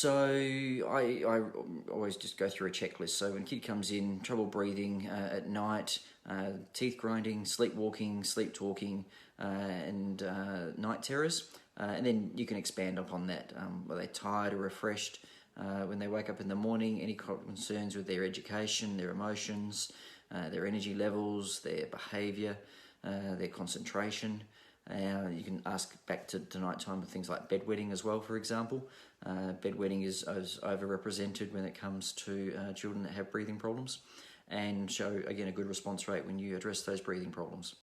So I always just go through a checklist. So when a kid comes in, trouble breathing at night, teeth grinding, sleepwalking, sleep talking, and night terrors. And then you can expand upon that. Are they tired or refreshed when they wake up in the morning? Any concerns with their education, their emotions, their energy levels, their behaviour, their concentration? You can ask back to nighttime with things like bedwetting as well, for example. Bedwetting is overrepresented when it comes to children that have breathing problems, and show, again, a good response rate when you address those breathing problems.